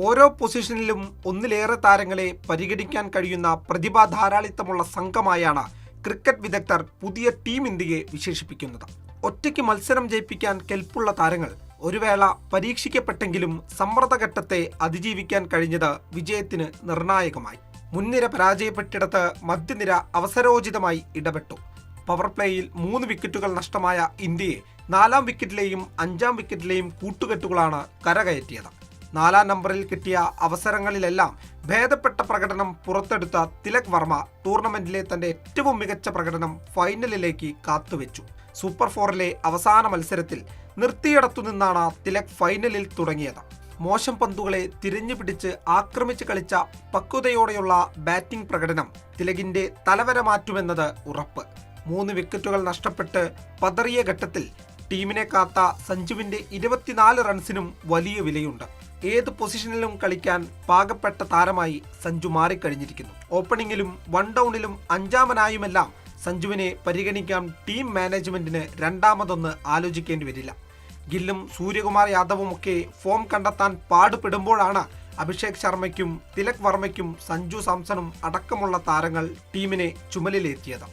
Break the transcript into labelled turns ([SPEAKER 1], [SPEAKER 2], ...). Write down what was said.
[SPEAKER 1] ഓരോ പൊസിഷനിലും ഒന്നിലേറെ താരങ്ങളെ പരിഗണിക്കാൻ കഴിയുന്ന പ്രതിഭാധാരാളിത്തമുള്ള സംഘമായാണ് ക്രിക്കറ്റ് വിദഗ്ധർ പുതിയ ടീം ഇന്ത്യയെ വിശേഷിപ്പിക്കുന്നത്. ഒറ്റയ്ക്ക് മത്സരം ജയിപ്പിക്കാൻ കെൽപ്പുള്ള താരങ്ങൾ ഒരു വേള പരീക്ഷിക്കപ്പെട്ടെങ്കിലും സമ്മർദ്ദഘട്ടത്തെ അതിജീവിക്കാൻ കഴിഞ്ഞത് വിജയത്തിന് നിർണായകമായി. മുൻനിര പരാജയപ്പെട്ടിടത്ത് മധ്യനിര അവസരോചിതമായി ഇടപെട്ടു. പവർ പ്ലേയിൽ 3 വിക്കറ്റുകൾ നഷ്ടമായ ഇന്ത്യയെ 4-ാം വിക്കറ്റിലെയും 5-ാം വിക്കറ്റിലെയും കൂട്ടുകെട്ടുകളാണ് കരകയറ്റിയത്. 4-ാം നമ്പറിൽ കിട്ടിയ അവസരങ്ങളിലെല്ലാം ഭേദപ്പെട്ട പ്രകടനം പുറത്തെടുത്ത തിലക് വർമ്മ ടൂർണമെന്റിലെ തന്റെ ഏറ്റവും മികച്ച പ്രകടനം ഫൈനലിലേക്ക് കാത്തുവെച്ചു. സൂപ്പർ 4-ലെ അവസാന മത്സരത്തിൽ നിർത്തിയിടത്തു നിന്നാണ് തിലക് ഫൈനലിൽ തുടങ്ങിയത്. മോശം പന്തുകളെ തിരിഞ്ഞുപിടിച്ച് ആക്രമിച്ച് കളിച്ച പക്വതയോടെയുള്ള ബാറ്റിംഗ് പ്രകടനം തിലകിന്റെ തലവര മാറ്റുമെന്നത് ഉറപ്പ്. 3 വിക്കറ്റുകൾ നഷ്ടപ്പെട്ട് പതറിയ ഘട്ടത്തിൽ ടീമിനെ കാത്ത സഞ്ജുവിന്റെ 24 റൺസിനും വലിയ വിലയുണ്ട്. ഏത് പൊസിഷനിലും കളിക്കാൻ പാകപ്പെട്ട താരമായി സഞ്ജു മാറിക്കഴിഞ്ഞിരിക്കുന്നു. ഓപ്പണിംഗിലും 1 ഡൗണിലും 5-ാമനായുമെല്ലാം സഞ്ജുവിനെ പരിഗണിക്കാൻ ടീം മാനേജ്മെന്റിന് രണ്ടാമതൊന്ന് ആലോചിക്കേണ്ടി വരില്ല. ഗില്ലും സൂര്യകുമാർ യാദവുമൊക്കെ ഫോം കണ്ടെത്താൻ പാടുപെടുമ്പോഴാണ് അഭിഷേക് ശർമ്മയ്ക്കും തിലക് വർമ്മയ്ക്കും സഞ്ജു സാംസണും അടക്കമുള്ള താരങ്ങൾ ടീമിനെ ചുമലിലേറ്റിയത്.